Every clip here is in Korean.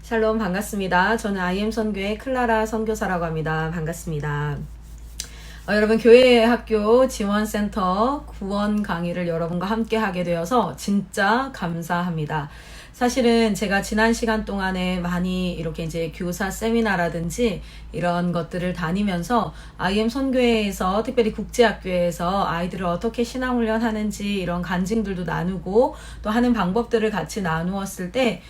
샬롬 반갑습니다. 저는 IM 선교의 클라라 선교사라고 합니다. 반갑습니다. 여러분 교회 학교 지원센터 구원 강의를 여러분과 함께 하게 되어서 진짜 감사합니다. 사실은 제가 지난 시간 동안에 많이 이렇게 이제 교사 세미나라든지 이런 것들을 다니면서 IM 선교회에서 특별히 국제학교에서 아이들을 어떻게 신앙훈련 하는지 이런 간증들도 나누고 또 하는 방법들을 같이 나누었을 때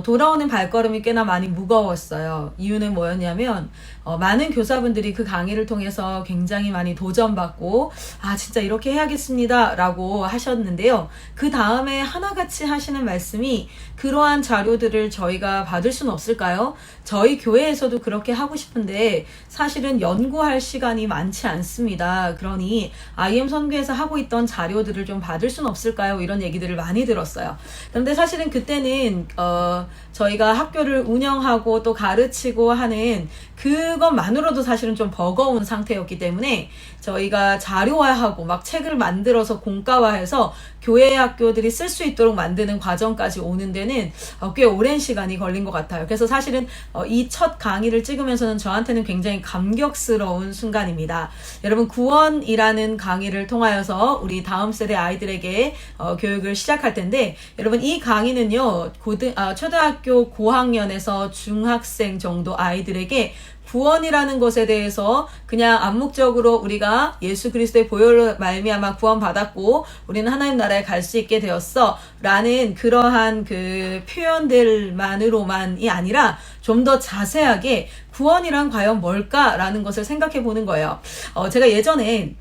돌아오는 발걸음이 꽤나 많이 무거웠어요. 이유는 뭐였냐면 많은 교사분들이 그 강의를 통해서 굉장히 많이 도전받고 진짜 이렇게 해야겠습니다 라고 하셨는데요. 그 다음에 하나같이 하시는 말씀이 그러한 자료들을 저희가 받을 수는 없을까요? 저희 교회에서도 그렇게 하고 싶은데 사실은 연구할 시간이 많지 않습니다. 그러니 IM 선교에서 하고 있던 자료들을 좀 받을 수는 없을까요? 이런 얘기들을 많이 들었어요. 그런데 사실은 그때는 저희가 학교를 운영하고 또 가르치고 하는 그것만으로도 사실은 좀 버거운 상태였기 때문에 저희가 자료화하고 막 책을 만들어서 공과화해서 교회 학교들이 쓸 수 있도록 만드는 과정까지 오는 데는 꽤 오랜 시간이 걸린 것 같아요. 그래서 사실은 이 첫 강의를 찍으면서는 저한테는 굉장히 감격스러운 순간입니다. 여러분 구원이라는 강의를 통하여서 우리 다음 세대 아이들에게 교육을 시작할 텐데 여러분 이 강의는요 초등학교 고학년에서 중학생 정도 아이들에게 구원이라는 것에 대해서 그냥 암묵적으로 우리가 예수 그리스도의 보혈로 말미암아 구원받았고 우리는 하나님 나라에 갈 수 있게 되었어 라는 그러한 그 표현들만으로만이 아니라 좀 더 자세하게 구원이란 과연 뭘까라는 것을 생각해 보는 거예요. 제가 예전에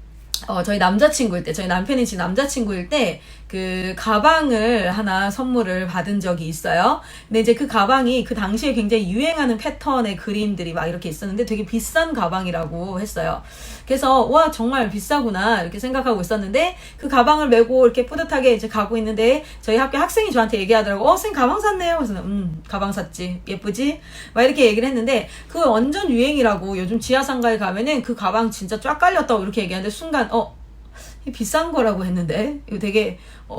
저희 남자친구일 때, 저희 남편이 지금 남자친구일 때, 그 가방을 하나 선물을 받은 적이 있어요. 근데 이제 그 가방이 그 당시에 굉장히 유행하는 패턴의 그림들이 막 이렇게 있었는데 되게 비싼 가방이라고 했어요. 그래서 와 정말 비싸구나 이렇게 생각하고 있었는데 그 가방을 메고 이렇게 뿌듯하게 이제 가고 있는데 저희 학교 학생이 저한테 얘기하더라고. 선생님 가방 샀네요. 그래서 가방 샀지. 예쁘지? 막 이렇게 얘기를 했는데 그거 완전 유행이라고 요즘 지하상가에 가면은 그 가방 진짜 쫙 깔렸다고 이렇게 얘기하는데 순간 비싼 거라고 했는데 이거 되게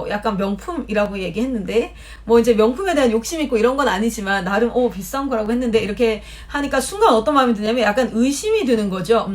약간 명품이라고 얘기했는데 뭐 이제 명품에 대한 욕심 있고 이런 건 아니지만 나름 비싼 거라고 했는데 이렇게 하니까 순간 어떤 마음이 드냐면 약간 의심이 드는 거죠.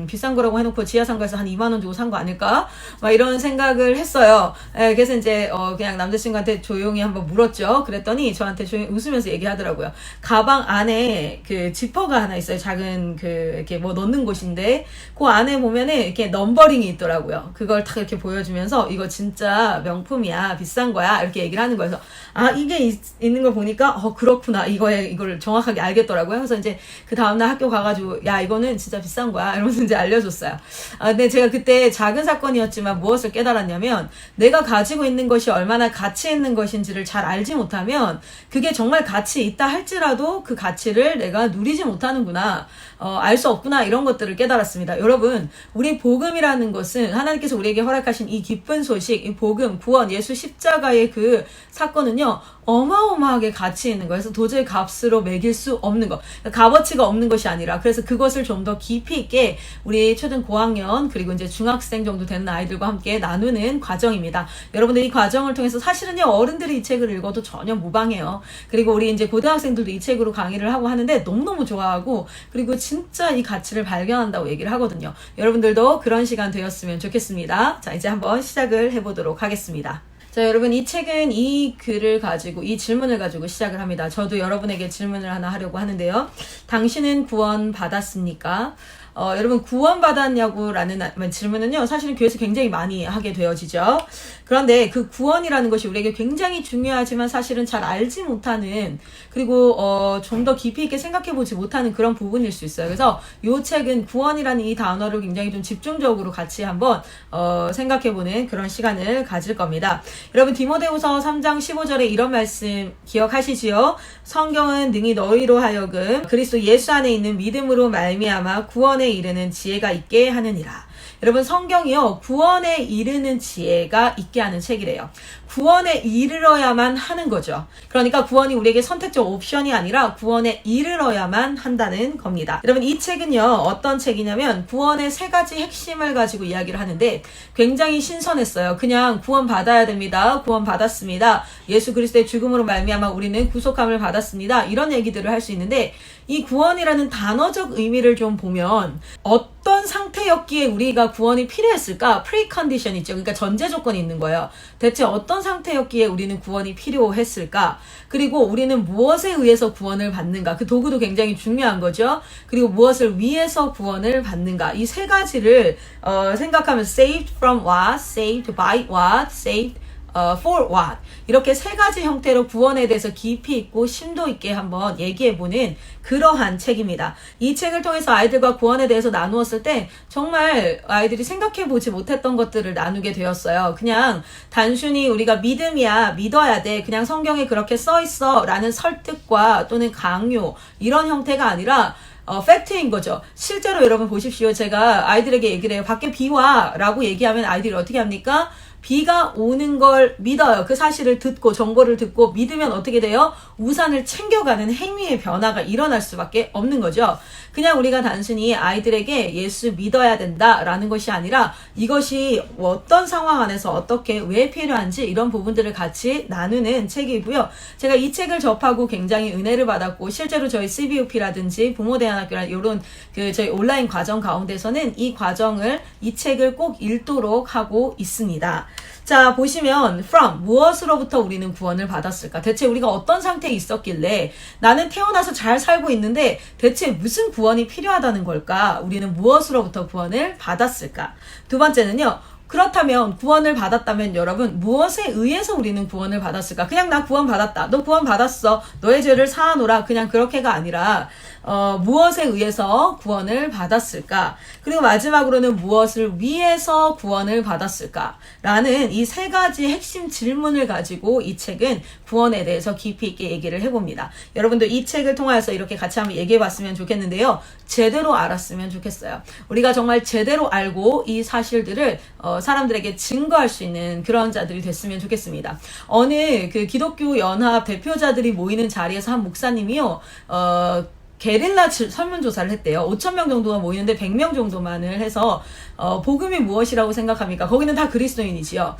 비싼 거라고 해놓고 지하상가에서 한 2만 원 주고 산 거 아닐까? 막 이런 생각을 했어요. 그래서 이제 그냥 남자친구한테 조용히 한번 물었죠. 그랬더니 저한테 조용히 웃으면서 얘기하더라고요. 가방 안에 그 지퍼가 하나 있어요. 작은 그 이렇게 뭐 넣는 곳인데 그 안에 보면은 이렇게 넘버링이 있더라고요. 그걸 딱 이렇게 보여주면서 이거 진짜 명품이야, 비싼 거야 이렇게 얘기를 하는 거예요. 그래서 이게 있는 걸 보니까 그렇구나 이걸 정확하게 알겠더라고요. 그래서 이제 그 다음날 학교 가가지고 야 이거는 진짜 비싼 거야 이러면서 이제 알려줬어요. 근데 제가 그때 작은 사건이었지만 무엇을 깨달았냐면 내가 가지고 있는 것이 얼마나 가치 있는 것인지를 잘 알지 못하면 그게 정말 가치 있다 할지라도 그 가치를 내가 누리지 못하는구나, 알 수 없구나 이런 것들을 깨달았습니다. 여러분 우리 복음이라는 것은 하나님께서 우리에게 허락하신 이 기쁜 소식, 이 복음, 구원, 예수 십자가의 그 사건은요 어마어마하게 가치 있는 거예요. 그래서 도저히 값으로 매길 수 없는 거, 값어치가 없는 것이 아니라 그래서 그것을 좀 더 깊이 있게 우리 초등 고학년 그리고 이제 중학생 정도 되는 아이들과 함께 나누는 과정입니다. 여러분들 이 과정을 통해서 사실은요 어른들이 이 책을 읽어도 전혀 무방해요. 그리고 우리 이제 고등학생들도 이 책으로 강의를 하고 하는데 너무너무 좋아하고 그리고 진짜 이 가치를 발견한다고 얘기를 하거든요. 여러분들도 그런 시간 되었으면 좋겠습니다. 자 이제 한번 시작을 해보도록 하겠습니다. 자 여러분 이 책은 이 글을 가지고 이 질문을 가지고 시작을 합니다. 저도 여러분에게 질문을 하나 하려고 하는데요. 당신은 구원 받았습니까? 여러분 구원받았냐고 라는 질문은요 사실은 교회에서 굉장히 많이 하게 되어지죠. 그런데 그 구원이라는 것이 우리에게 굉장히 중요하지만 사실은 잘 알지 못하는 그리고 좀 더 깊이 있게 생각해보지 못하는 그런 부분일 수 있어요. 그래서 이 책은 구원이라는 이 단어를 굉장히 좀 집중적으로 같이 한번 생각해보는 그런 시간을 가질 겁니다. 여러분 디모데후서 3장 15절에 이런 말씀 기억하시지요? 성경은 능히 너희로 하여금 그리스도 예수 안에 있는 믿음으로 말미암아 구원에 이르는 지혜가 있게 하느니라. 여러분 성경이요 구원에 이르는 지혜가 있게 하는 책이래요. 구원에 이르러야만 하는 거죠. 그러니까 구원이 우리에게 선택적 옵션이 아니라 구원에 이르러야만 한다는 겁니다. 여러분 이 책은요 어떤 책이냐면 구원의 세 가지 핵심을 가지고 이야기를 하는데 굉장히 신선했어요. 그냥 구원 받아야 됩니다. 구원 받았습니다. 예수 그리스도의 죽음으로 말미암아 우리는 구속함을 받았습니다. 이런 얘기들을 할 수 있는데 이 구원이라는 단어적 의미를 좀 보면 어떤 상태였기에 우리가 구원이 필요했을까? 프리컨디션 있죠. 그러니까 전제 조건이 있는 거예요. 대체 어떤 상태였기에 우리는 구원이 필요했을까? 그리고 우리는 무엇에 의해서 구원을 받는가? 그 도구도 굉장히 중요한 거죠. 그리고 무엇을 위해서 구원을 받는가? 이 세 가지를 생각하면 saved from what, saved by what, saved for what 이렇게 세 가지 형태로 구원에 대해서 깊이 있고 심도 있게 한번 얘기해보는 그러한 책입니다. 이 책을 통해서 아이들과 구원에 대해서 나누었을 때 정말 아이들이 생각해보지 못했던 것들을 나누게 되었어요. 그냥 단순히 우리가 믿음이야 믿어야 돼 그냥 성경에 그렇게 써있어 라는 설득과 또는 강요 이런 형태가 아니라 팩트인 거죠. 실제로 여러분 보십시오. 제가 아이들에게 얘기를 해요. 밖에 비 와 라고 얘기하면 아이들이 어떻게 합니까? 비가 오는 걸 믿어요. 그 사실을 듣고 정보를 듣고 믿으면 어떻게 돼요? 우산을 챙겨가는 행위의 변화가 일어날 수밖에 없는 거죠. 그냥 우리가 단순히 아이들에게 예수 믿어야 된다라는 것이 아니라 이것이 어떤 상황 안에서 어떻게 왜 필요한지 이런 부분들을 같이 나누는 책이고요. 제가 이 책을 접하고 굉장히 은혜를 받았고 실제로 저희 CBUP라든지 부모대안학교라는 이런 저희 온라인 과정 가운데서는 이 책을 꼭 읽도록 하고 있습니다. 자 보시면 from 무엇으로부터 우리는 구원을 받았을까? 대체 우리가 어떤 상태에 있었길래 나는 태어나서 잘 살고 있는데 대체 무슨 구원이 필요하다는 걸까? 우리는 무엇으로부터 구원을 받았을까? 두 번째는요. 그렇다면 구원을 받았다면 여러분 무엇에 의해서 우리는 구원을 받았을까? 그냥 나 구원 받았다. 너 구원 받았어. 너의 죄를 사하노라. 그냥 그렇게가 아니라 무엇에 의해서 구원을 받았을까? 그리고 마지막으로는 무엇을 위해서 구원을 받았을까? 라는 이 세 가지 핵심 질문을 가지고 이 책은 구원에 대해서 깊이 있게 얘기를 해봅니다. 여러분들 이 책을 통해서 이렇게 같이 한번 얘기해봤으면 좋겠는데요. 제대로 알았으면 좋겠어요. 우리가 정말 제대로 알고 이 사실들을 사람들에게 증거할 수 있는 그런 자들이 됐으면 좋겠습니다. 어느 그 기독교 연합 대표자들이 모이는 자리에서 한 목사님이요. 게릴라 설문조사를 했대요. 5,000명 정도가 모이는데 100명 정도만을 해서 복음이 무엇이라고 생각합니까? 거기는 다 그리스도인이지요.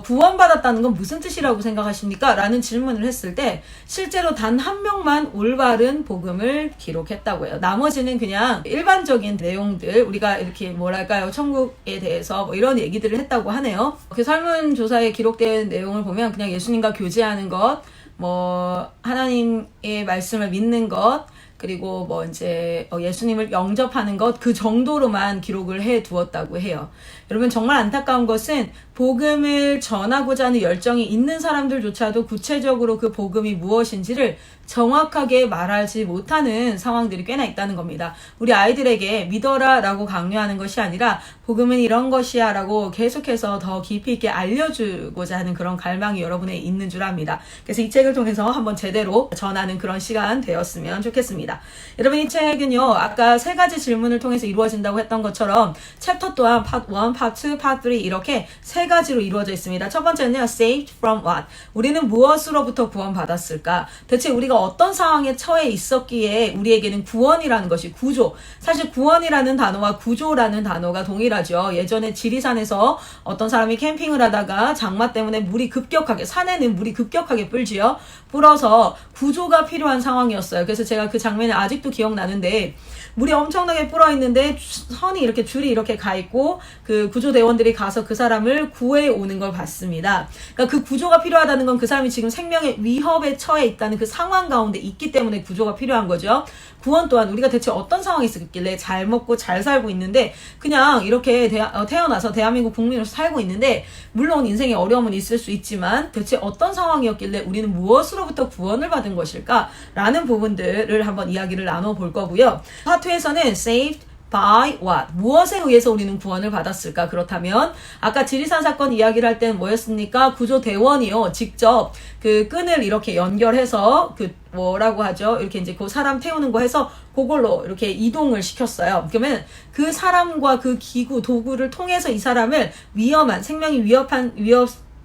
구원받았다는 건 무슨 뜻이라고 생각하십니까? 라는 질문을 했을 때 실제로 단 한 명만 올바른 복음을 기록했다고 해요. 나머지는 그냥 일반적인 내용들 우리가 이렇게 뭐랄까요 천국에 대해서 뭐 이런 얘기들을 했다고 하네요. 그 설문조사에 기록된 내용을 보면 그냥 예수님과 교제하는 것 뭐 하나님의 말씀을 믿는 것 그리고 뭐 이제 예수님을 영접하는 것 그 정도로만 기록을 해 두었다고 해요. 여러분 정말 안타까운 것은 복음을 전하고자 하는 열정이 있는 사람들조차도 구체적으로 그 복음이 무엇인지를 정확하게 말하지 못하는 상황들이 꽤나 있다는 겁니다. 우리 아이들에게 믿어라 라고 강요하는 것이 아니라 복음은 이런 것이야 라고 계속해서 더 깊이 있게 알려주고자 하는 그런 갈망이 여러분에 있는 줄 압니다. 그래서 이 책을 통해서 한번 제대로 전하는 그런 시간 되었으면 좋겠습니다. 여러분 이 책은요 아까 세 가지 질문을 통해서 이루어진다고 했던 것처럼 챕터 또한 part 1, part 2, part 3 이렇게 세 가지로 이루어져 있습니다. 첫 번째는요 saved from what? 우리는 무엇으로부터 구원받았을까? 대체 우리가 어떤 상황에 처해 있었기에 우리에게는 구원이라는 것이 구조 사실 구원이라는 단어와 구조라는 단어가 동일하죠. 예전에 지리산에서 어떤 사람이 캠핑을 하다가 장마 때문에 물이 급격하게 산에는 물이 급격하게 불지요. 불어서 구조가 필요한 상황이었어요. 그래서 제가 그 장면이 아직도 기억나는데 물이 엄청나게 불어 있는데 선이 이렇게 줄이 이렇게 가 있고 그 구조대원들이 가서 그 사람을 구해 오는 걸 봤습니다. 그러니까 그 구조가 필요하다는 건 그 사람이 지금 생명의 위협에 처해 있다는 그 상황 가운데 있기 때문에 구조가 필요한 거죠. 구원 또한 우리가 대체 어떤 상황이 있었길래 잘 먹고 잘 살고 있는데 그냥 이렇게 태어나서 대한민국 국민으로서 살고 있는데 물론 인생에 어려움은 있을 수 있지만 대체 어떤 상황이었길래 우리는 무엇으로부터 구원을 받은 것일까? 라는 부분들을 한번 이야기를 나눠볼 거고요. 파트에서는 saved by what? 무엇에 의해서 우리는 구원을 받았을까? 그렇다면 아까 지리산 사건 이야기를 할 때는 뭐였습니까? 구조대원이요. 직접 그 끈을 이렇게 연결해서 그 뭐라고 하죠? 이렇게 이제 그 사람 태우는 거 해서 그걸로 이렇게 이동을 시켰어요. 그러면 그 사람과 그 기구, 도구를 통해서 이 사람을 위험한, 생명이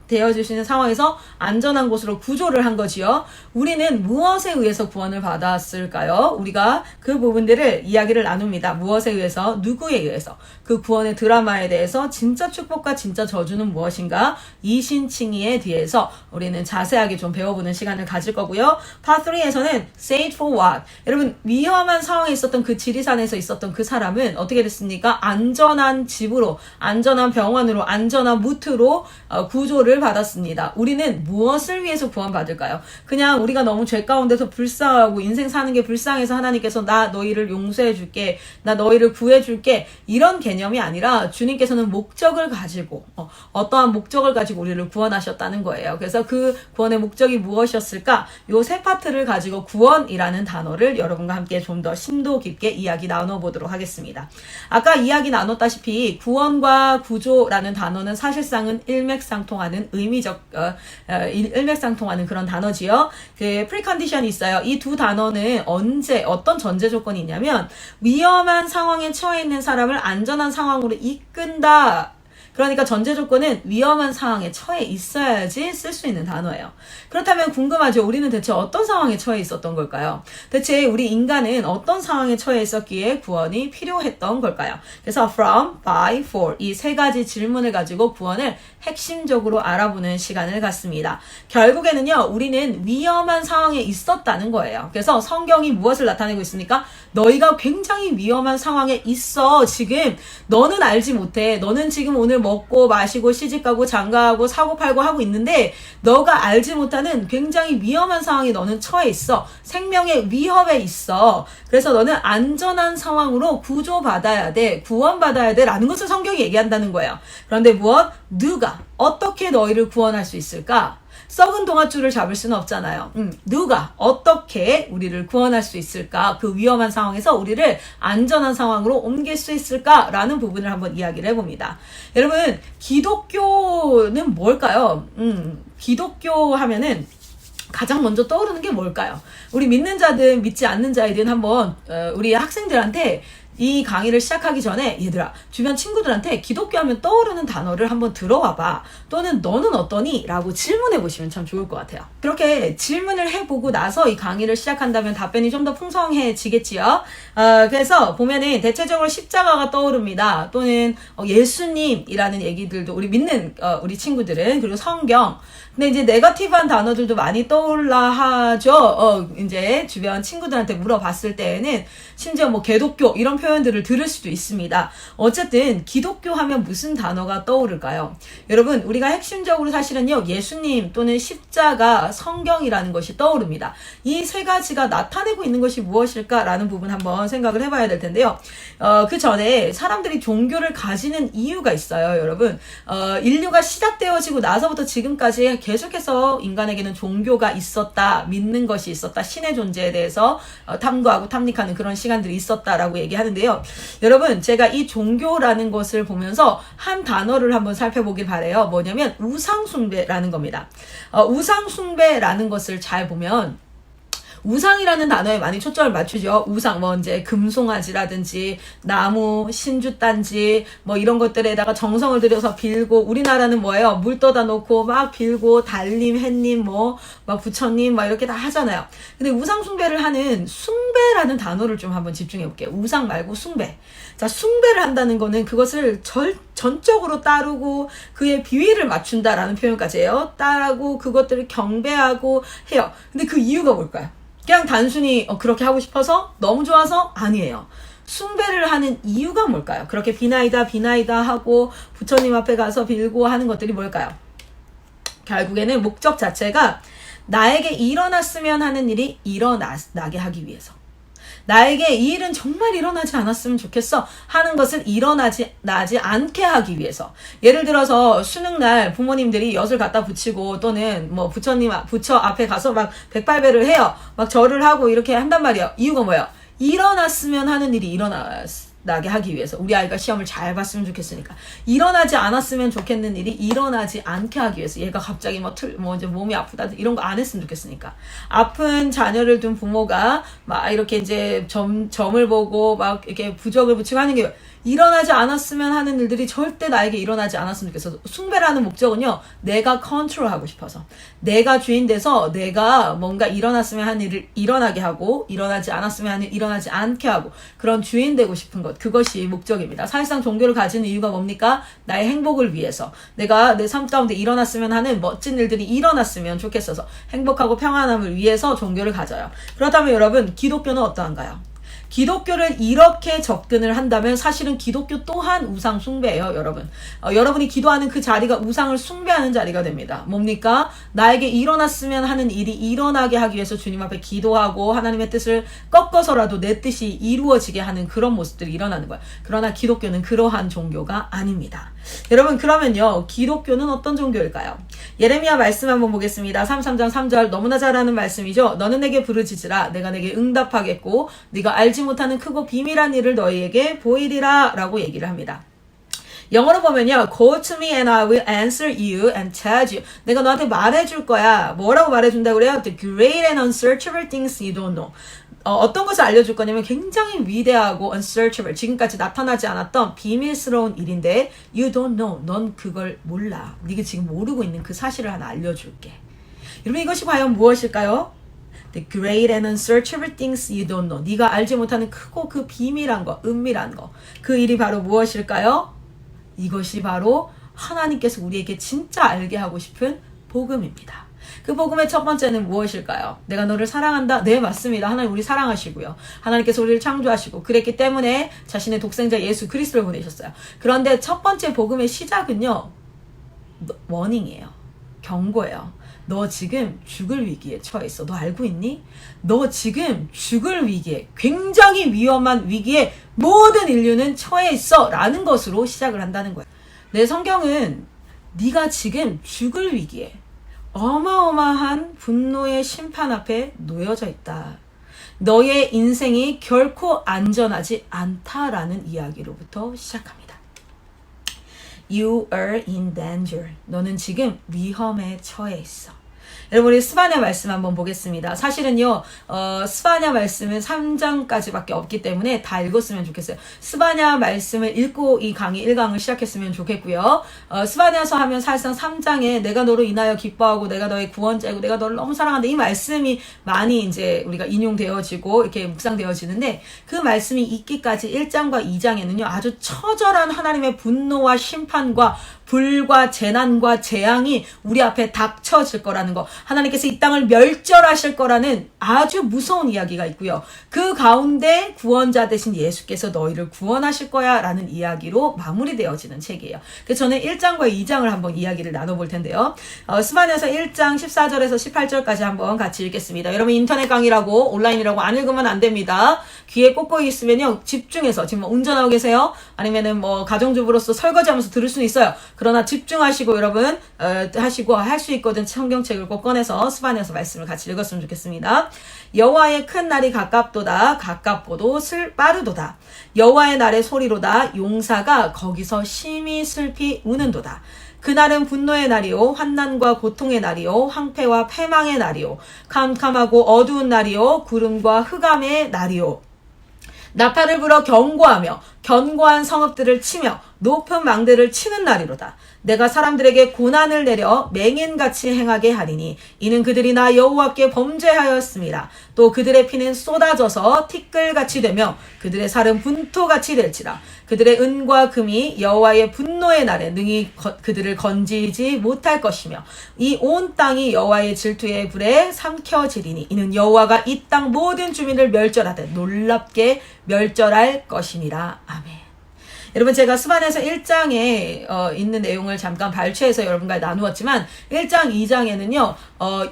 되어질 수 있는 상황에서 안전한 곳으로 구조를 한 거지요. 우리는 무엇에 의해서 구원을 받았을까요? 우리가 그 부분들을 이야기를 나눕니다. 무엇에 의해서, 누구에 의해서, 그 구원의 드라마에 대해서 진짜 축복과 진짜 저주는 무엇인가, 이신칭의에 대해서 우리는 자세하게 좀 배워보는 시간을 가질 거고요. Part 3에서는 saved for what? 여러분, 위험한 상황에 있었던 그 지리산에서 있었던 그 사람은 어떻게 됐습니까? 안전한 집으로, 안전한 병원으로, 안전한 무트로 구조를 받았습니다. 우리는 무엇을 위해서 구원받을까요? 그냥 우리가 너무 죄 가운데서 불쌍하고 인생 사는 게 불쌍해서 하나님께서 나 너희를 용서해 줄게, 나 너희를 구해 줄게, 이런 개념이 아니라 주님께서는 목적을 가지고 어떠한 목적을 가지고 우리를 구원하셨다는 거예요. 그래서 그 구원의 목적이 무엇이었을까? 요 세 파트를 가지고 구원이라는 단어를 여러분과 함께 좀 더 심도 깊게 이야기 나눠보도록 하겠습니다. 아까 이야기 나눴다시피 구원과 구조라는 단어는 사실상은 일맥상통하는 일맥상통하는 그런 단어지요. 그 프리컨디션이 있어요. 이 두 단어는 언제 어떤 전제 조건이 있냐면 위험한 상황에 처해 있는 사람을 안전한 상황으로 이끈다. 그러니까 전제 조건은 위험한 상황에 처해 있어야지 쓸 수 있는 단어예요. 그렇다면 궁금하죠. 우리는 대체 어떤 상황에 처해 있었던 걸까요? 대체 우리 인간은 어떤 상황에 처해 있었기에 구원이 필요했던 걸까요? 그래서 from, by, for 이 세 가지 질문을 가지고 구원을 핵심적으로 알아보는 시간을 갖습니다. 결국에는요, 우리는 위험한 상황에 있었다는 거예요. 그래서 성경이 무엇을 나타내고 있습니까? 너희가 굉장히 위험한 상황에 있어. 지금 너는 알지 못해. 너는 지금 오늘 먹고 마시고 시집가고 장가하고 사고팔고 하고 있는데 너가 알지 못하는 굉장히 위험한 상황에 너는 처해 있어. 생명의 위협에 있어. 그래서 너는 안전한 상황으로 구조받아야 돼. 구원받아야 돼. 라는 것을 성경이 얘기한다는 거예요. 그런데 무엇? 누가? 어떻게 너희를 구원할 수 있을까? 썩은 동아줄을 잡을 수는 없잖아요. 누가 어떻게 우리를 구원할 수 있을까? 그 위험한 상황에서 우리를 안전한 상황으로 옮길 수 있을까라는 부분을 한번 이야기를 해봅니다. 여러분, 기독교는 뭘까요? 기독교 하면은 가장 먼저 떠오르는 게 뭘까요? 우리 믿는 자든 믿지 않는 자이든 한번 우리 학생들한테 이 강의를 시작하기 전에 얘들아, 주변 친구들한테 기독교 하면 떠오르는 단어를 한번 들어와봐. 또는 너는 어떠니? 라고 질문해 보시면 참 좋을 것 같아요. 그렇게 질문을 해보고 나서 이 강의를 시작한다면 답변이 좀 더 풍성해지겠지요. 그래서 보면은 대체적으로 십자가가 떠오릅니다. 또는 예수님이라는 얘기들도 우리 믿는 우리 친구들은, 그리고 성경. 근데 이제 네거티브한 단어들도 많이 떠올라 하죠. 이제 주변 친구들한테 물어봤을 때에는 심지어 뭐 개독교 이런 표현들을 들을 수도 있습니다. 어쨌든 기독교 하면 무슨 단어가 떠오를까요? 여러분, 우리가 핵심적으로 사실은요, 예수님 또는 십자가, 성경이라는 것이 떠오릅니다. 이 세 가지가 나타내고 있는 것이 무엇일까라는 부분 한번 생각을 해봐야 될 텐데요. 그 전에 사람들이 종교를 가지는 이유가 있어요, 여러분. 인류가 시작되어지고 나서부터 지금까지 계속해서 인간에게는 종교가 있었다, 믿는 것이 있었다, 신의 존재에 대해서 탐구하고 탐닉하는 그런 시간들이 있었다라고 얘기하는데요. 여러분, 제가 이 종교라는 것을 보면서 한 단어를 한번 살펴보길 바래요. 뭐냐면 우상숭배라는 겁니다. 우상숭배라는 것을 잘 보면 우상이라는 단어에 많이 초점을 맞추죠. 우상, 뭐 이제 금송아지라든지 나무, 신주단지 뭐 이런 것들에다가 정성을 들여서 빌고, 우리나라는 뭐예요? 물 떠다 놓고 막 빌고 달님, 햇님, 뭐 막 부처님 막 이렇게 다 하잖아요. 근데 우상 숭배를 하는 숭배라는 단어를 좀 한번 집중해 볼게요. 우상 말고 숭배. 자, 숭배를 한다는 거는 그것을 전적으로 따르고 그의 비위를 맞춘다라는 표현까지 해요. 따르고 그것들을 경배하고 해요. 근데 그 이유가 뭘까요? 그냥 단순히 그렇게 하고 싶어서? 너무 좋아서? 아니에요. 숭배를 하는 이유가 뭘까요? 그렇게 비나이다 하고 부처님 앞에 가서 빌고 하는 것들이 뭘까요? 결국에는 목적 자체가 나에게 일어났으면 하는 일이 일어나게 하기 위해서, 나에게 이 일은 정말 일어나지 않았으면 좋겠어 하는 것을 나지 않게 하기 위해서. 예를 들어서 수능날 부모님들이 엿을 갖다 붙이고 또는 뭐 부처 앞에 가서 막 백발배를 해요. 막 절을 하고 이렇게 한단 말이에요. 이유가 뭐예요? 일어났으면 하는 일이 일어나야 나게 하기 위해서 우리 아이가 시험을 잘 봤으면 좋겠으니까 일어나지 않았으면 좋겠는 일이 일어나지 않게 하기 위해서 얘가 갑자기 뭐 이제 몸이 아프다 이런 거 안 했으면 좋겠으니까 아픈 자녀를 둔 부모가 막 이렇게 이제 점을 보고 막 이렇게 부적을 붙이고 하는 게 일어나지 않았으면 하는 일들이 절대 나에게 일어나지 않았으면 좋겠어. 숭배라는 목적은요, 내가 컨트롤하고 싶어서, 내가 주인 돼서 내가 뭔가 일어났으면 하는 일을 일어나게 하고 일어나지 않았으면 하는 일 일어나지 않게 하고 그런 주인 되고 싶은 것, 그것이 목적입니다. 사실상 종교를 가지는 이유가 뭡니까? 나의 행복을 위해서, 내가 내 삶 가운데 일어났으면 하는 멋진 일들이 일어났으면 좋겠어서 행복하고 평안함을 위해서 종교를 가져요. 그렇다면 여러분, 기독교는 어떠한가요? 기독교를 이렇게 접근을 한다면 사실은 기독교 또한 우상 숭배예요, 여러분. 여러분이 기도하는 그 자리가 우상을 숭배하는 자리가 됩니다. 뭡니까? 나에게 일어났으면 하는 일이 일어나게 하기 위해서 주님 앞에 기도하고 하나님의 뜻을 꺾어서라도 내 뜻이 이루어지게 하는 그런 모습들이 일어나는 거예요. 그러나 기독교는 그러한 종교가 아닙니다. 여러분, 그러면요, 기독교는 어떤 종교일까요? 예레미야 말씀 한번 보겠습니다. 33장 3절 너무나 잘 아는 말씀이죠. 너는 내게 부르짖으라 내가 내게 응답하겠고 네가 알지 못하는 크고 비밀한 일을 너희에게 보이리라 라고 얘기를 합니다. 영어로 보면요, Call to me and I will answer you and tell you. 내가 너한테 말해줄 거야. 뭐라고 말해준다고 그래요? The great and unsearchable things you don't know. 어떤 것을 알려줄 거냐면 굉장히 위대하고 unsearchable, 지금까지 나타나지 않았던 비밀스러운 일인데 you don't know, 넌 그걸 몰라. 네가 지금 모르고 있는 그 사실을 하나 알려줄게. 여러분, 이것이 과연 무엇일까요? The great and unsearchable things you don't know. 네가 알지 못하는 크고 그 비밀한 거, 은밀한 거. 그 일이 바로 무엇일까요? 이것이 바로 하나님께서 우리에게 진짜 알게 하고 싶은 복음입니다. 그 복음의 첫 번째는 무엇일까요? 내가 너를 사랑한다? 네, 맞습니다. 하나님 우리 사랑하시고요. 하나님께서 우리를 창조하시고 그랬기 때문에 자신의 독생자 예수 그리스도를 보내셨어요. 그런데 첫 번째 복음의 시작은요, 워닝이에요. 경고예요. 너 지금 죽을 위기에 처해 있어. 너 알고 있니? 너 지금 죽을 위기에, 굉장히 위험한 위기에 모든 인류는 처해 있어 라는 것으로 시작을 한다는 거예요. 내 성경은 네가 지금 죽을 위기에 어마어마한 분노의 심판 앞에 놓여져 있다. 너의 인생이 결코 안전하지 않다라는 이야기로부터 시작합니다. You are in danger. 너는 지금 위험에 처해 있어. 여러분, 우리 스바냐 말씀 한번 보겠습니다. 사실은요, 스바냐 말씀은 3장까지밖에 없기 때문에 다 읽었으면 좋겠어요. 스바냐 말씀을 읽고 이 강의 1강을 시작했으면 좋겠고요. 스바냐서 하면 사실상 3장에 내가 너로 인하여 기뻐하고 내가 너의 구원자이고 내가 너를 너무 사랑한다, 이 말씀이 많이 이제 우리가 인용되어지고 이렇게 묵상되어지는데, 그 말씀이 있기까지 1장과 2장에는요 아주 처절한 하나님의 분노와 심판과 불과 재난과 재앙이 우리 앞에 닥쳐질 거라는 거, 하나님께서 이 땅을 멸절하실 거라는 아주 무서운 이야기가 있고요. 그 가운데 구원자 되신 예수께서 너희를 구원하실 거야 라는 이야기로 마무리되어지는 책이에요. 그래서 저는 1장과 2장을 한번 이야기를 나눠볼 텐데요. 스바냐서 1장 14절에서 18절까지 한번 같이 읽겠습니다. 여러분, 인터넷 강의라고 온라인이라고 안 읽으면 안 됩니다. 귀에 꽂고 있으면요 집중해서, 지금 운전하고 계세요? 아니면은 뭐 가정주부로서 설거지하면서 들을 수는 있어요. 그러나 집중하시고 여러분 하시고 할 수 있거든 성경책을 꼭 꺼내서 스바냐서 말씀을 같이 읽었으면 좋겠습니다. 여호와의 큰 날이 가깝도다. 가깝고도 빠르도다. 여호와의 날의 소리로다. 용사가 거기서 심히 슬피 우는도다. 그날은 분노의 날이요, 환난과 고통의 날이요, 황폐와 패망의 날이요, 캄캄하고 어두운 날이요, 구름과 흑암의 날이요, 나팔을 불어 경고하며 견고한 성읍들을 치며 높은 망대를 치는 날이로다. 내가 사람들에게 고난을 내려 맹인같이 행하게 하리니 이는 그들이 나 여호와께 범죄하였습니다. 또 그들의 피는 쏟아져서 티끌같이 되며 그들의 살은 분토같이 될지라. 그들의 은과 금이 여호와의 분노의 날에 능히 그들을 건지지 못할 것이며 이 온 땅이 여호와의 질투의 불에 삼켜지리니 이는 여호와가 이 땅 모든 주민을 멸절하되 놀랍게 멸절할 것임이라. 아멘. 여러분 제가 스바냐서 1장에 있는 내용을 잠깐 발췌해서 여러분과 나누었지만 1장 2장에는요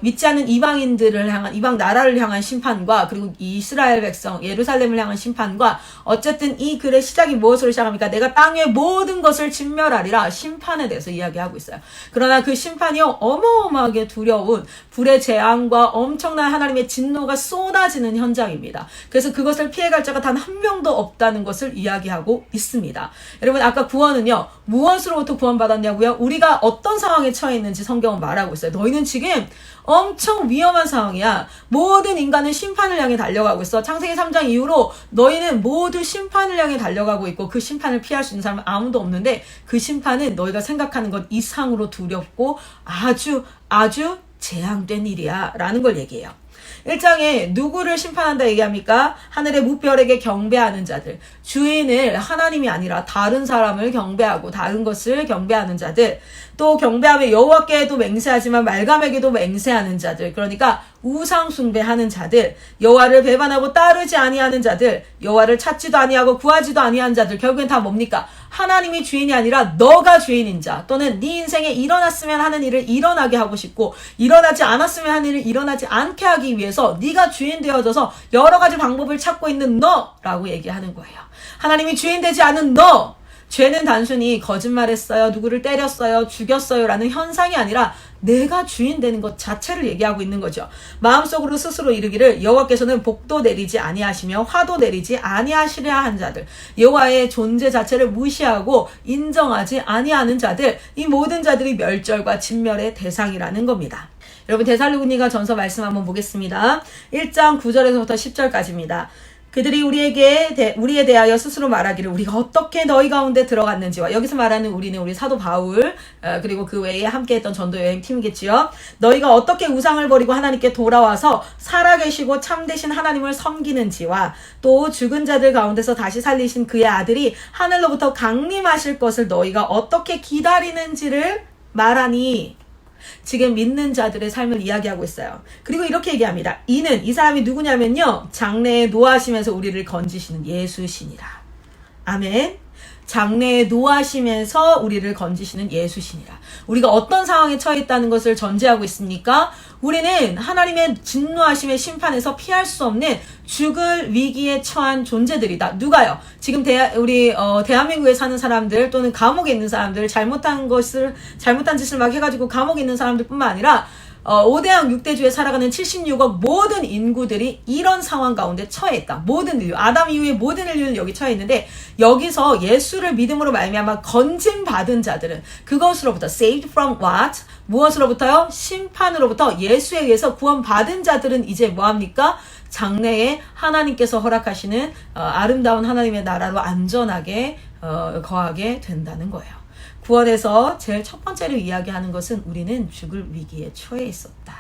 믿지 않는 이방인들을 향한 이방 나라를 향한 심판과 그리고 이스라엘 백성 예루살렘을 향한 심판과 어쨌든 이 글의 시작이 무엇으로 시작합니까? 내가 땅의 모든 것을 진멸하리라 심판에 대해서 이야기하고 있어요. 그러나 그 심판이요 어마어마하게 두려운 불의 재앙과 엄청난 하나님의 진노가 쏟아지는 현장입니다. 그래서 그것을 피해갈 자가 단 한 명도 없다는 것을 이야기하고 있습니다. 여러분 아까 구원은요 무엇으로부터 구원받았냐고요? 우리가 어떤 상황에 처해 있는지 성경은 말하고 있어요. 너희는 지금 엄청 위험한 상황이야. 모든 인간은 심판을 향해 달려가고 있어. 창세기 3장 이후로 너희는 모두 심판을 향해 달려가고 있고 그 심판을 피할 수 있는 사람은 아무도 없는데 그 심판은 너희가 생각하는 것 이상으로 두렵고 아주 재앙된 일이야 라는 걸 얘기해요. 1장에 누구를 심판한다 얘기합니까? 하늘의 무별에게 경배하는 자들, 주인을 하나님이 아니라 다른 사람을 경배하고 다른 것을 경배하는 자들, 또 경배하며 여호와께도 맹세하지만 말감에게도 맹세하는 자들, 그러니까 우상 숭배하는 자들, 여호와를 배반하고 따르지 아니하는 자들, 여호와를 찾지도 아니하고 구하지도 아니하는 자들, 결국엔 다 뭡니까? 하나님이 주인이 아니라 너가 주인인 자, 또는 네 인생에 일어났으면 하는 일을 일어나게 하고 싶고 일어나지 않았으면 하는 일을 일어나지 않게 하기 위해서 네가 주인 되어져서 여러 가지 방법을 찾고 있는 너라고 얘기하는 거예요. 하나님이 주인 되지 않은 너, 죄는 단순히 거짓말했어요, 누구를 때렸어요, 죽였어요 라는 현상이 아니라 내가 주인 되는 것 자체를 얘기하고 있는 거죠. 마음속으로 스스로 이르기를 여호와께서는 복도 내리지 아니하시며 화도 내리지 아니하시려 한 자들, 여호와의 존재 자체를 무시하고 인정하지 아니하는 자들, 이 모든 자들이 멸절과 진멸의 대상이라는 겁니다. 여러분 데살로니가 전서 말씀 한번 보겠습니다. 1장 9절에서부터 10절까지입니다. 그들이 우리에 대하여 스스로 말하기를 우리가 어떻게 너희 가운데 들어갔는지와, 여기서 말하는 우리는 우리 사도 바울 그리고 그 외에 함께했던 전도 여행 팀이겠지요. 너희가 어떻게 우상을 버리고 하나님께 돌아와서 살아계시고 참되신 하나님을 섬기는지와 또 죽은 자들 가운데서 다시 살리신 그의 아들이 하늘로부터 강림하실 것을 너희가 어떻게 기다리는지를 말하니, 지금 믿는 자들의 삶을 이야기하고 있어요. 그리고 이렇게 얘기합니다. 이는, 이 사람이 누구냐면요, 장래에 노하시면서 우리를 건지시는 예수시니라. 아멘. 장래에 노하시면서 우리를 건지시는 예수시니라. 우리가 어떤 상황에 처해 있다는 것을 전제하고 있습니까? 우리는 하나님의 진노하심의 심판에서 피할 수 없는 죽을 위기에 처한 존재들이다. 누가요? 지금 대한민국에 사는 사람들 또는 감옥에 있는 사람들, 잘못한 짓을 막 해가지고 감옥에 있는 사람들 뿐만 아니라 5대양 6대주에 살아가는 76억 모든 인구들이 이런 상황 가운데 처해 있다. 모든 인류, 아담 이후의 모든 인류는 여기 처해 있는데, 여기서 예수를 믿음으로 말미암아 건짐받은 자들은 그것으로부터 saved from what? 무엇으로부터요? 심판으로부터 예수에 의해서 구원받은 자들은 이제 뭐합니까? 장래에 하나님께서 허락하시는 아름다운 하나님의 나라로 안전하게 거하게 된다는 거예요. 구원에서 제일 첫 번째로 이야기하는 것은 우리는 죽을 위기에 처해 있었다.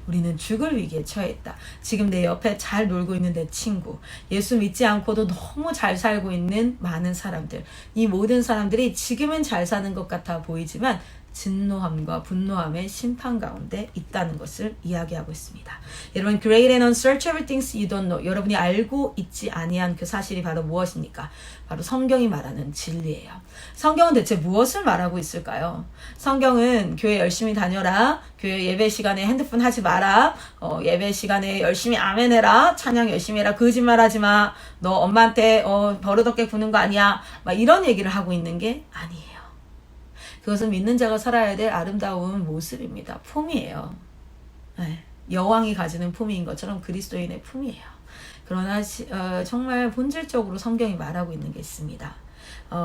우리는 죽을 위기에 처했다. 지금 내 옆에 잘 놀고 있는 내 친구, 예수 믿지 않고도 너무 잘 살고 있는 많은 사람들, 이 모든 사람들이 지금은 잘 사는 것 같아 보이지만 진노함과 분노함의 심판 가운데 있다는 것을 이야기하고 있습니다. 여러분, great and unsearchable things you don't know. 여러분이 알고 있지 아니한 그 사실이 바로 무엇입니까? 바로 성경이 말하는 진리예요. 성경은 대체 무엇을 말하고 있을까요? 성경은 교회 열심히 다녀라, 교회 예배 시간에 핸드폰 하지 마라, 예배 시간에 열심히 아멘해라, 찬양 열심히 해라, 거짓말하지 마, 너 엄마한테 버릇없게 구는 거 아니야, 막 이런 얘기를 하고 있는 게 아니에요. 그것은 믿는 자가 살아야 될 아름다운 모습입니다. 품이에요. 네. 여왕이 가지는 품위인 것처럼 그리스도인의 품이에요. 그러나 정말 본질적으로 성경이 말하고 있는 게 있습니다.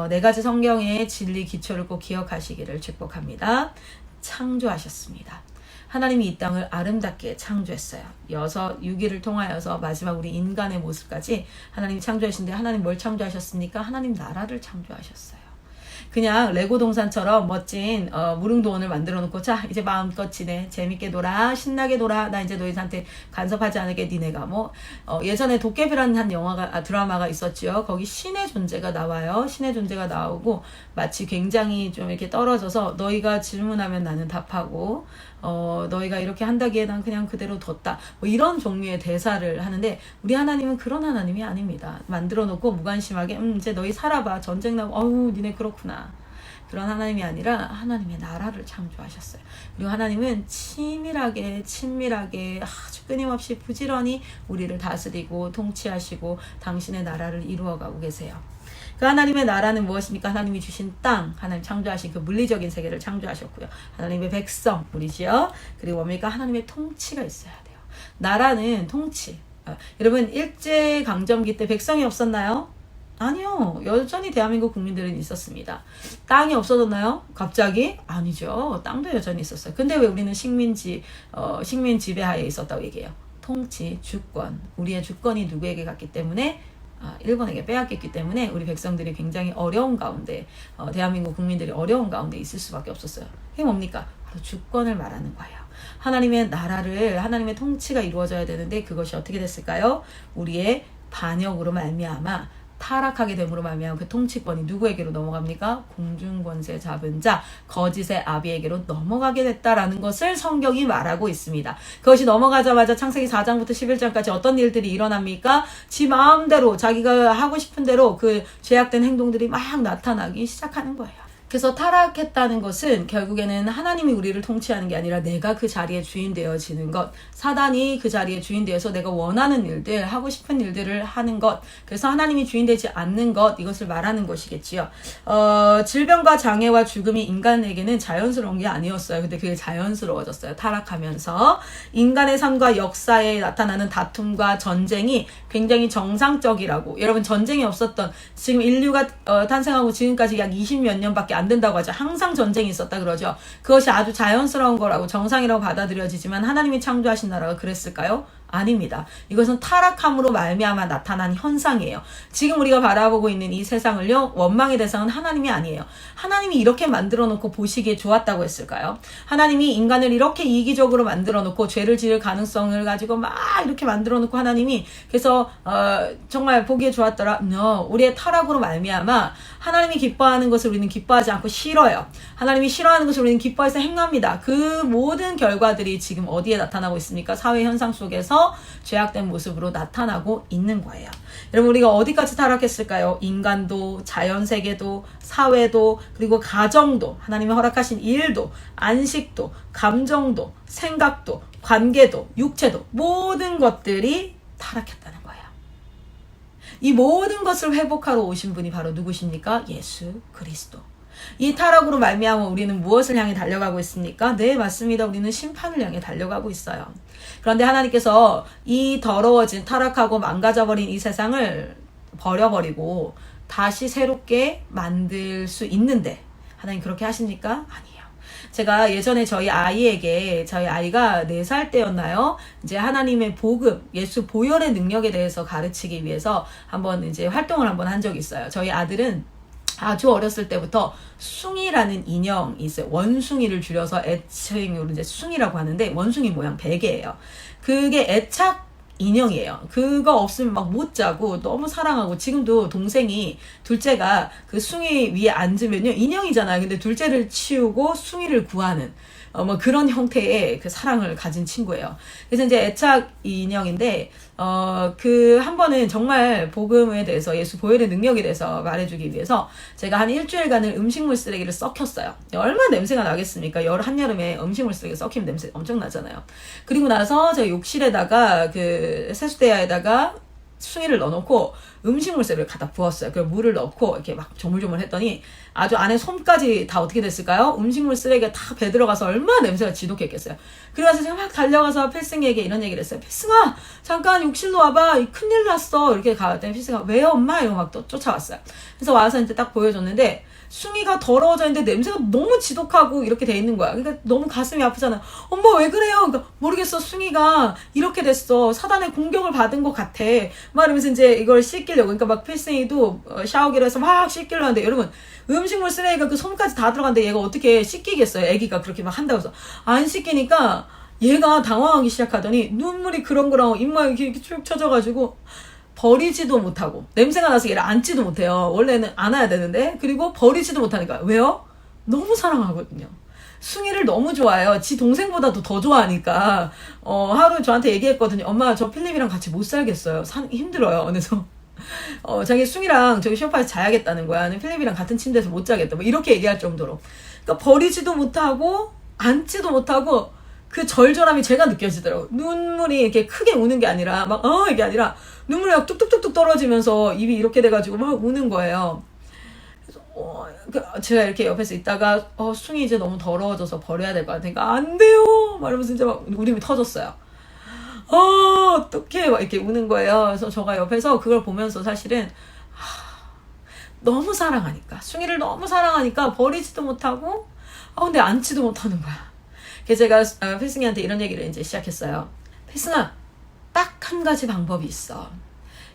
네 가지 성경의 진리 기초를 꼭 기억하시기를 축복합니다. 창조하셨습니다. 하나님이 이 땅을 아름답게 창조했어요. 6일을 통하여서 마지막 우리 인간의 모습까지 하나님이 창조하신데, 하나님 뭘 창조하셨습니까? 하나님 나라를 창조하셨어요. 그냥 레고 동산처럼 멋진 무릉도원을 만들어 놓고, 자 이제 마음껏 지내, 재밌게 놀아, 신나게 놀아, 나 이제 너희한테 간섭하지 않을게, 니네가 예전에 도깨비라는 한 드라마가 있었지요. 거기 신의 존재가 나와요. 신의 존재가 나오고 마치 굉장히 좀 이렇게 떨어져서 너희가 질문하면 나는 답하고 너희가 이렇게 한다기에 난 그냥 그대로 뒀다. 뭐 이런 종류의 대사를 하는데 우리 하나님은 그런 하나님이 아닙니다. 만들어 놓고 무관심하게 이제 너희 살아봐. 전쟁 나고 어우 니네 그렇구나. 그런 하나님이 아니라 하나님의 나라를 창조하셨어요. 그리고 하나님은 치밀하게 친밀하게 아주 끊임없이 부지런히 우리를 다스리고 통치하시고 당신의 나라를 이루어가고 계세요. 그 하나님의 나라는 무엇입니까? 하나님이 주신 땅, 하나님 창조하신 그 물리적인 세계를 창조하셨고요. 하나님의 백성, 우리지요. 그리고 뭡니까? 하나님의 통치가 있어야 돼요. 나라는 통치. 여러분 일제강점기 때 백성이 없었나요? 아니요. 여전히 대한민국 국민들은 있었습니다. 땅이 없어졌나요? 갑자기? 아니죠. 땅도 여전히 있었어요. 근데 왜 우리는 식민 지배하에 있었다고 얘기해요? 통치, 주권. 우리의 주권이 누구에게 갔기 때문에 일본에게 빼앗겼기 때문에 우리 백성들이 굉장히 어려운 가운데 대한민국 국민들이 어려운 가운데 있을 수밖에 없었어요. 그게 뭡니까? 바로 주권을 말하는 거예요. 하나님의 나라를 하나님의 통치가 이루어져야 되는데 그것이 어떻게 됐을까요? 우리의 반역으로 말미암아 타락하게 됨으로 말미암아 그 통치권이 누구에게로 넘어갑니까? 공중권세 잡은 자 거짓의 아비에게로 넘어가게 됐다라는 것을 성경이 말하고 있습니다. 그것이 넘어가자마자 창세기 4장부터 11장까지 어떤 일들이 일어납니까? 지 마음대로 자기가 하고 싶은 대로 그 죄악된 행동들이 막 나타나기 시작하는 거예요. 그래서 타락했다는 것은 결국에는 하나님이 우리를 통치하는 게 아니라 내가 그 자리에 주인 되어지는 것, 사단이 그 자리에 주인 되어서 내가 원하는 일들, 하고 싶은 일들을 하는 것, 그래서 하나님이 주인 되지 않는 것, 이것을 말하는 것이겠지요. 질병과 장애와 죽음이 인간에게는 자연스러운 게 아니었어요. 근데 그게 자연스러워졌어요. 타락하면서. 인간의 삶과 역사에 나타나는 다툼과 전쟁이 굉장히 정상적이라고. 여러분 전쟁이 없었던 지금 인류가 탄생하고 지금까지 약 20몇 년밖에 안 된다고 하죠. 항상 전쟁이 있었다 그러죠. 그것이 아주 자연스러운 거라고 정상이라고 받아들여지지만 하나님이 창조하신 나라가 그랬을까요? 아닙니다. 이것은 타락함으로 말미암아 나타난 현상이에요. 지금 우리가 바라보고 있는 이 세상을요, 원망의 대상은 하나님이 아니에요. 하나님이 이렇게 만들어 놓고 보시기에 좋았다고 했을까요? 하나님이 인간을 이렇게 이기적으로 만들어 놓고 죄를 지을 가능성을 가지고 막 이렇게 만들어 놓고 하나님이 그래서 정말 보기에 좋았더라? No. 우리의 타락으로 말미암아 하나님이 기뻐하는 것을 우리는 기뻐하지 않고 싫어요. 하나님이 싫어하는 것을 우리는 기뻐해서 행합니다. 그 모든 결과들이 지금 어디에 나타나고 있습니까? 사회 현상 속에서 죄악된 모습으로 나타나고 있는 거예요. 여러분 우리가 어디까지 타락했을까요? 인간도, 자연세계도, 사회도, 그리고 가정도, 하나님이 허락하신 일도, 안식도, 감정도, 생각도, 관계도, 육체도 모든 것들이 타락했다는 거예요. 이 모든 것을 회복하러 오신 분이 바로 누구십니까? 예수 그리스도. 이 타락으로 말미암아 우리는 무엇을 향해 달려가고 있습니까? 네, 맞습니다. 우리는 심판을 향해 달려가고 있어요. 그런데 하나님께서 이 더러워진 타락하고 망가져버린 이 세상을 버려버리고 다시 새롭게 만들 수 있는데 하나님 그렇게 하십니까? 아니에요. 제가 예전에 저희 아이가 4살 때였나요? 이제 하나님의 복음, 예수 보혈의 능력에 대해서 가르치기 위해서 한번 이제 활동을 한번 한 적이 있어요. 저희 아들은 아주 어렸을 때부터 숭이라는 인형이 있어요. 원숭이를 줄여서 애칭으로 이제 숭이라고 하는데 원숭이 모양 베개예요. 그게 애착 인형이에요. 그거 없으면 막 못 자고 너무 사랑하고 지금도 동생이 둘째가 그 숭이 위에 앉으면요 인형이잖아요. 근데 둘째를 치우고 숭이를 구하는 뭐 그런 형태의 그 사랑을 가진 친구예요. 그래서 이제 애착 인형인데 그 한 번은 정말 복음에 대해서 예수 보혈의 능력에 대해서 말해주기 위해서 제가 한 일주일간을 음식물 쓰레기를 썩혔어요. 얼마나 냄새가 나겠습니까? 한여름에 음식물 쓰레기 썩히면 냄새 엄청 나잖아요. 그리고 나서 제가 욕실에다가 그 세수대야에다가 숭이를 넣어놓고 음식물 쓰레기를 갖다 부었어요. 그리고 물을 넣고 이렇게 막 조물조물 했더니 아주 안에 솜까지 다 어떻게 됐을까요? 음식물 쓰레기가 다 배 들어가서 얼마나 냄새가 지독했겠어요. 그래서 제가 막 달려가서 필승에게 이런 얘기를 했어요. 필승아 잠깐 욕실로 와봐. 큰일 났어. 이렇게 가더니 필승아 왜요 엄마? 이러고 막 또 쫓아왔어요. 그래서 와서 이제 딱 보여줬는데 숭이가 더러워져 있는데 냄새가 너무 지독하고 이렇게 돼 있는 거야. 그러니까 너무 가슴이 아프잖아. 엄마 왜 그래요? 그러니까 모르겠어. 숭이가 이렇게 됐어. 사단의 공격을 받은 것 같아. 막 이러면서 이제 이걸 씻기려고. 그러니까 막 필승이도 샤워기를 해서 막 씻기려고 하는데 여러분 음식물 쓰레기가 그 손까지 다 들어갔는데 얘가 어떻게 씻기겠어요? 애기가 그렇게 막 한다고 해서 안 씻기니까 얘가 당황하기 시작하더니 눈물이 그렁그렁 입모양이 이렇게 쭉 쳐져가지고 버리지도 못하고 냄새가 나서 얘를 안지도 못해요. 원래는 안아야 되는데 그리고 버리지도 못하니까 왜요? 너무 사랑하거든요. 숭이를 너무 좋아해요. 지 동생보다도 더 좋아하니까 하루 저한테 얘기했거든요. 엄마 저 필립이랑 같이 못 살겠어요. 힘들어요. 그래서 자기 숭이랑 저기 소파에서 자야겠다는 거야. 아니면 필립이랑 같은 침대에서 못 자겠다. 뭐 이렇게 얘기할 정도로. 그러니까 버리지도 못하고 앉지도 못하고 그 절절함이 제가 느껴지더라고요. 눈물이 이렇게 크게 우는 게 아니라 막 이게 아니라 눈물이 막 뚝뚝뚝뚝 떨어지면서 입이 이렇게 돼가지고 막 우는 거예요. 그래서 제가 이렇게 옆에서 있다가 숭이 이제 너무 더러워져서 버려야 될 것 같으니까 안 돼요 말하면서 진짜 막 울음이 터졌어요. 어떡해 막 이렇게 우는 거예요. 그래서 제가 옆에서 그걸 보면서 사실은 너무 사랑하니까 숭이를 너무 사랑하니까 버리지도 못하고 근데 앉지도 못하는 거야. 그래서 제가 필승이한테 이런 얘기를 이제 시작했어요. 필승아, 딱 한 가지 방법이 있어.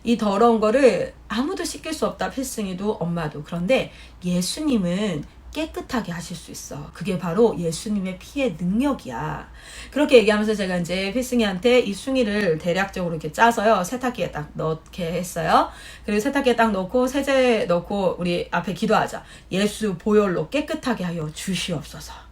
이 더러운 거를 아무도 씻길 수 없다. 필승이도 엄마도. 그런데 예수님은 깨끗하게 하실 수 있어. 그게 바로 예수님의 피의 능력이야. 그렇게 얘기하면서 제가 이제 필승이한테 이 숭이를 대략적으로 이렇게 짜서요. 세탁기에 딱 넣게 했어요. 그리고 세탁기에 딱 넣고 세제 넣고 우리 앞에 기도하자. 예수 보혈로 깨끗하게 하여 주시옵소서.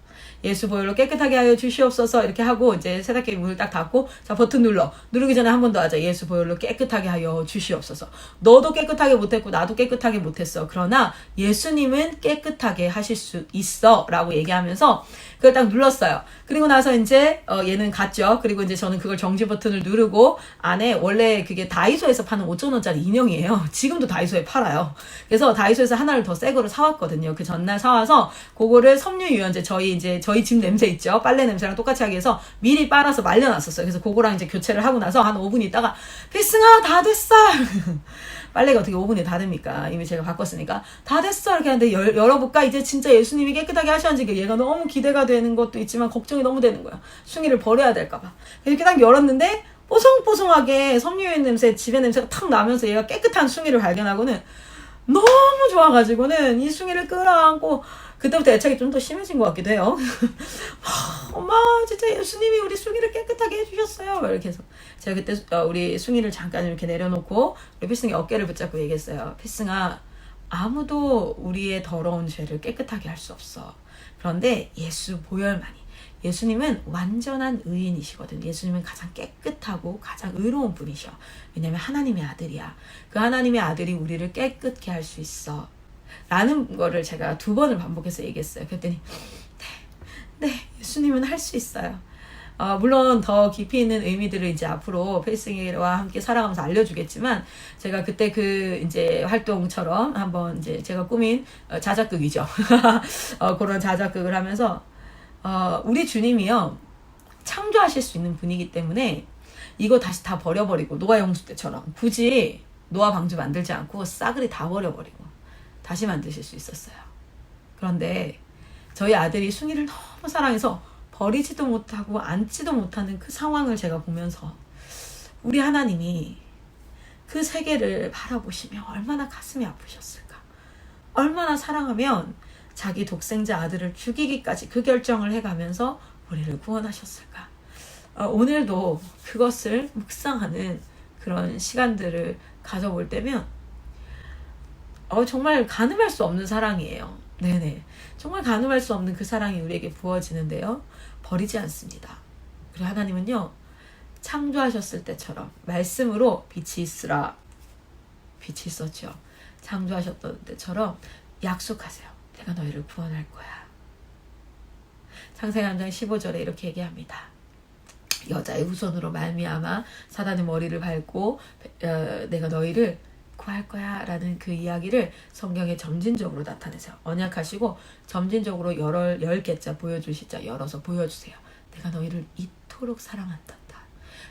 예수 보혈로 깨끗하게 하여 주시옵소서 이렇게 하고 이제 세탁기 문을 딱 닫고 자 버튼 누르기 전에 한 번 더 하자. 예수 보혈로 깨끗하게 하여 주시옵소서. 너도 깨끗하게 못했고 나도 깨끗하게 못했어. 그러나 예수님은 깨끗하게 하실 수 있어 라고 얘기하면서 그걸 딱 눌렀어요. 그리고 나서 이제 얘는 갔죠. 그리고 이제 저는 그걸 정지 버튼을 누르고 안에 원래 그게 다이소에서 파는 5,000원짜리 인형이에요. 지금도 다이소에 팔아요. 그래서 다이소에서 하나를 더 새 거를 사왔거든요. 그 전날 사와서 그거를 섬유유연제 저희 집 냄새 있죠. 빨래 냄새랑 똑같이 하기 위해서 미리 빨아서 말려놨었어요. 그래서 그거랑 이제 교체를 하고 나서 한 5분 있다가 필승아 다 됐어. 빨래가 어떻게 5분에 다 됩니까? 이미 제가 바꿨으니까. 다 됐어. 이렇게 하는데 열어볼까? 이제 진짜 예수님이 깨끗하게 하셨는지 얘가 너무 기대가 되는 것도 있지만 걱정이 너무 되는 거야. 숭이를 버려야 될까봐. 이렇게 딱 열었는데 뽀송뽀송하게 섬유유연 냄새, 집의 냄새가 탁 나면서 얘가 깨끗한 숭이를 발견하고는 너무 좋아가지고는 이 숭이를 끌어안고 그때부터 애착이 좀 더 심해진 것 같기도 해요. 엄마 진짜 예수님이 우리 숭이를 깨끗하게 해주셨어요. 이렇게 해서 제가 그때 우리 숭이를 잠깐 이렇게 내려놓고 우리 필승이 어깨를 붙잡고 얘기했어요. 필승아, 아무도 우리의 더러운 죄를 깨끗하게 할 수 없어. 그런데 예수 보혈만이. 예수님은 완전한 의인이시거든. 예수님은 가장 깨끗하고 가장 의로운 분이셔. 왜냐면 하나님의 아들이야. 그 하나님의 아들이 우리를 깨끗게 할 수 있어. 라는 거를 제가 2번을 반복해서 얘기했어요. 그랬더니 네, 예수님은 할 수 있어요. 물론 더 깊이 있는 의미들을 이제 앞으로 필승이와 함께 살아가면서 알려주겠지만 제가 그때 그 이제 활동처럼 한번 이제 제가 꾸민 자작극이죠. 그런 자작극을 하면서 우리 주님이요 창조하실 수 있는 분이기 때문에 이거 다시 다 버려버리고 노아 홍수 때처럼 굳이 노아 방주 만들지 않고 싸그리 다 버려버리고 다시 만드실 수 있었어요. 그런데 저희 아들이 숭이를 너무 사랑해서 버리지도 못하고 앉지도 못하는 그 상황을 제가 보면서 우리 하나님이 그 세계를 바라보시며 얼마나 가슴이 아프셨을까. 얼마나 사랑하면 자기 독생자 아들을 죽이기까지 그 결정을 해가면서 우리를 구원하셨을까. 오늘도 그것을 묵상하는 그런 시간들을 가져볼 때면 정말 가늠할 수 없는 사랑이에요. 네네. 정말 가늠할 수 없는 그 사랑이 우리에게 부어지는데요. 버리지 않습니다. 그리고 하나님은요. 창조하셨을 때처럼 말씀으로 빛이 있으라. 빛이 있었죠. 창조하셨던 때처럼 약속하세요. 내가 너희를 구원할 거야. 창세기 3장 15절에 이렇게 얘기합니다. 여자의 후손으로 말미암아 사단의 머리를 밟고 내가 너희를 구할 거야 라는 그 이야기를 성경에 점진적으로 나타내세요. 언약하시고 점진적으로 10개자 보여주시자 열어서 보여주세요. 내가 너희를 이토록 사랑한단다.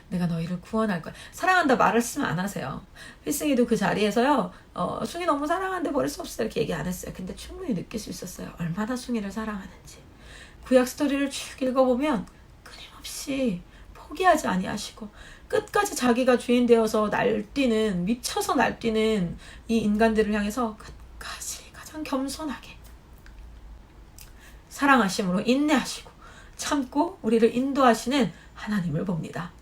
내가 너희를 구원할 거야. 사랑한다 말을 쓰면 안 하세요. 필승이도 그 자리에서요. 숭이 너무 사랑하는데 버릴 수 없어 이렇게 얘기 안 했어요. 근데 충분히 느낄 수 있었어요. 얼마나 숭이를 사랑하는지. 구약 스토리를 쭉 읽어보면 끊임없이 포기하지 아니하시고 끝까지 자기가 주인 되어서 날뛰는 미쳐서 날뛰는 이 인간들을 향해서 끝까지 가장 겸손하게 사랑하심으로 인내하시고 참고 우리를 인도하시는 하나님을 봅니다.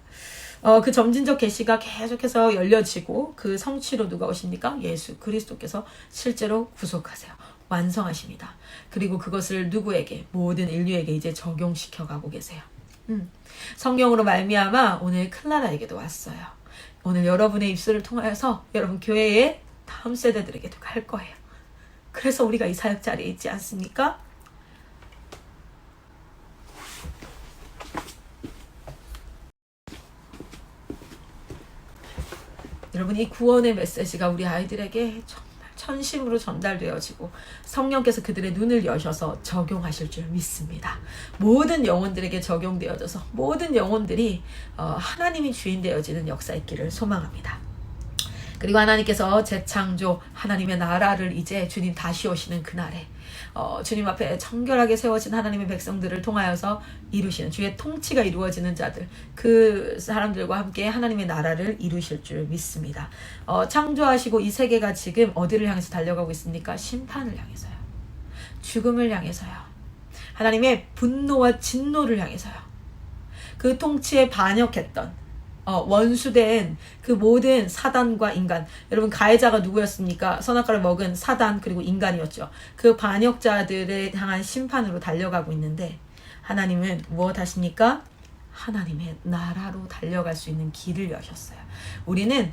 그 점진적 계시가 계속해서 열려지고 그 성취로 누가 오십니까? 예수 그리스도께서 실제로 구속하세요. 완성하십니다. 그리고 그것을 누구에게? 모든 인류에게 이제 적용시켜 가고 계세요. 성령으로 말미암아 오늘 클라라에게도 왔어요. 오늘 여러분의 입술을 통하여서 여러분 교회의 다음 세대들에게도 갈 거예요. 그래서 우리가 이 사역 자리에 있지 않습니까? 여러분, 이 구원의 메시지가 우리 아이들에게 정말 천심으로 전달되어지고 성령께서 그들의 눈을 여셔서 적용하실 줄 믿습니다. 모든 영혼들에게 적용되어져서 모든 영혼들이 하나님이 주인 되어지는 역사 있기를 소망합니다. 그리고 하나님께서 재창조 하나님의 나라를 이제 주님 다시 오시는 그날에 주님 앞에 정결하게 세워진 하나님의 백성들을 통하여서 이루시는 주의 통치가 이루어지는 자들, 그 사람들과 함께 하나님의 나라를 이루실 줄 믿습니다. 창조하시고 이 세계가 지금 어디를 향해서 달려가고 있습니까? 심판을 향해서요. 죽음을 향해서요. 하나님의 분노와 진노를 향해서요. 그 통치에 반역했던 원수된 그 모든 사단과 인간, 여러분 가해자가 누구였습니까? 선악과를 먹은 사단 그리고 인간이었죠. 그 반역자들을 향한 심판으로 달려가고 있는데 하나님은 무엇 하십니까? 하나님의 나라로 달려갈 수 있는 길을 여셨어요. 우리는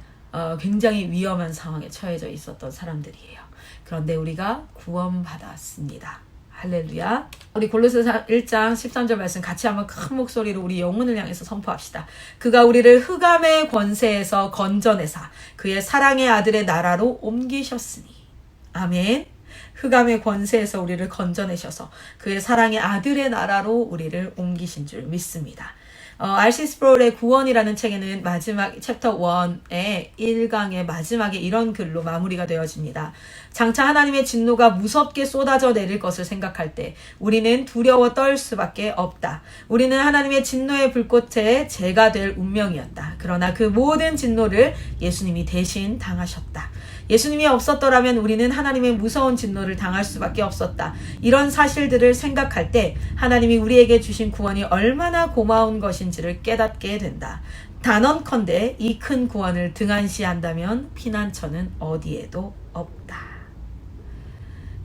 굉장히 위험한 상황에 처해져 있었던 사람들이에요. 그런데 우리가 구원받았습니다. 할렐루야. 우리 골로새서 1장 13절 말씀 같이 한번 큰 목소리로 우리 영혼을 향해서 선포합시다. 그가 우리를 흑암의 권세에서 건져내사 그의 사랑의 아들의 나라로 옮기셨으니. 아멘. 흑암의 권세에서 우리를 건져내셔서 그의 사랑의 아들의 나라로 우리를 옮기신 줄 믿습니다. R.C. 스프롤의 구원이라는 책에는 마지막 챕터 1의 1강의 마지막에 이런 글로 마무리가 되어집니다. 장차 하나님의 진노가 무섭게 쏟아져 내릴 것을 생각할 때 우리는 두려워 떨 수밖에 없다. 우리는 하나님의 진노의 불꽃에 재가 될 운명이었다. 그러나 그 모든 진노를 예수님이 대신 당하셨다. 예수님이 없었더라면 우리는 하나님의 무서운 진노를 당할 수밖에 없었다. 이런 사실들을 생각할 때 하나님이 우리에게 주신 구원이 얼마나 고마운 것인지를 깨닫게 된다. 단언컨대 이 큰 구원을 등한시한다면 피난처는 어디에도 없다.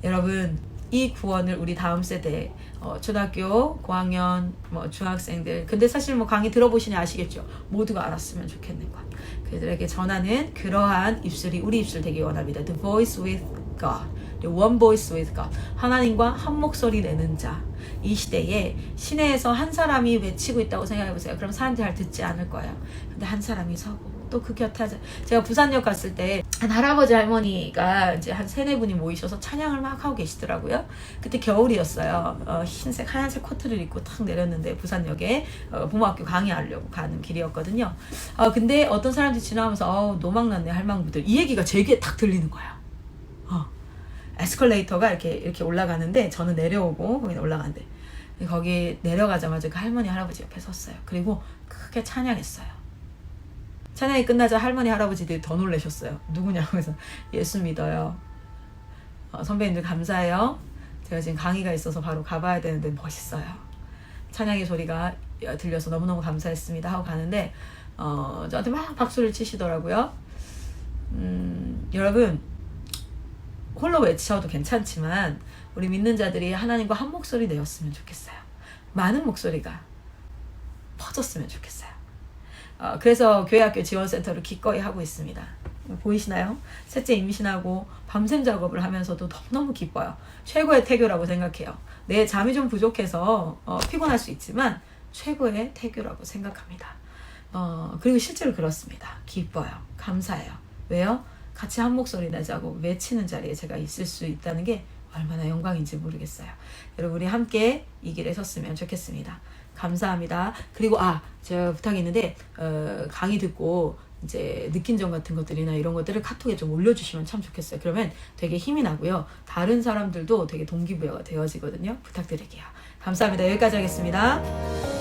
여러분, 이 구원을 우리 다음 세대 초등학교, 고학년, 중학생들, 근데 사실 강의 들어보시니 아시겠죠? 모두가 알았으면 좋겠는 것. 그들에게 전하는 그러한 입술이 우리 입술 되기 원합니다. The voice with God, the one voice with God. 하나님과 한 목소리 내는 자. 이 시대에 시내에서 한 사람이 외치고 있다고 생각해보세요. 그럼 사람들이 잘 듣지 않을 거예요. 근데 한 사람이 서고 또 그 곁에 하자. 제가 부산역 갔을 때 한 할아버지 할머니가 이제 한 3-4분이 모이셔서 찬양을 막 하고 계시더라고요. 그때 겨울이었어요. 흰색 하얀색 코트를 입고 탁 내렸는데 부산역에 부모학교 강의하려고 가는 길이었거든요. 근데 어떤 사람들이 지나가면서 노망났네 할망구들 이 얘기가 제 귀에 탁 들리는 거예요. 에스컬레이터가 이렇게 올라가는데 저는 내려오고 거기는 올라가는데 거기 내려가자마자 그 할머니 할아버지 옆에 섰어요. 그리고 크게 찬양했어요. 찬양이 끝나자 할머니 할아버지들이 더 놀라셨어요. 누구냐고 해서 예수 믿어요. 선배님들 감사해요. 제가 지금 강의가 있어서 바로 가봐야 되는데 멋있어요. 찬양의 소리가 들려서 너무너무 감사했습니다 하고 가는데 저한테 막 박수를 치시더라고요. 여러분 홀로 외쳐도 괜찮지만 우리 믿는 자들이 하나님과 한 목소리 내었으면 좋겠어요. 많은 목소리가 퍼졌으면 좋겠어요. 그래서 교회학교 지원센터를 기꺼이 하고 있습니다. 보이시나요? 셋째 임신하고 밤샘 작업을 하면서도 너무너무 기뻐요. 최고의 태교라고 생각해요. 내 잠이 좀 부족해서 피곤할 수 있지만 최고의 태교라고 생각합니다. 그리고 실제로 그렇습니다. 기뻐요. 감사해요. 왜요? 같이 한 목소리 내자고 외치는 자리에 제가 있을 수 있다는 게 얼마나 영광인지 모르겠어요. 여러분 우리 함께 이 길에 섰으면 좋겠습니다. 감사합니다. 그리고 제가 부탁이 있는데 강의 듣고 이제 느낀 점 같은 것들이나 이런 것들을 카톡에 좀 올려주시면 참 좋겠어요. 그러면 되게 힘이 나고요. 다른 사람들도 되게 동기부여가 되어지거든요. 부탁드릴게요. 감사합니다. 여기까지 하겠습니다.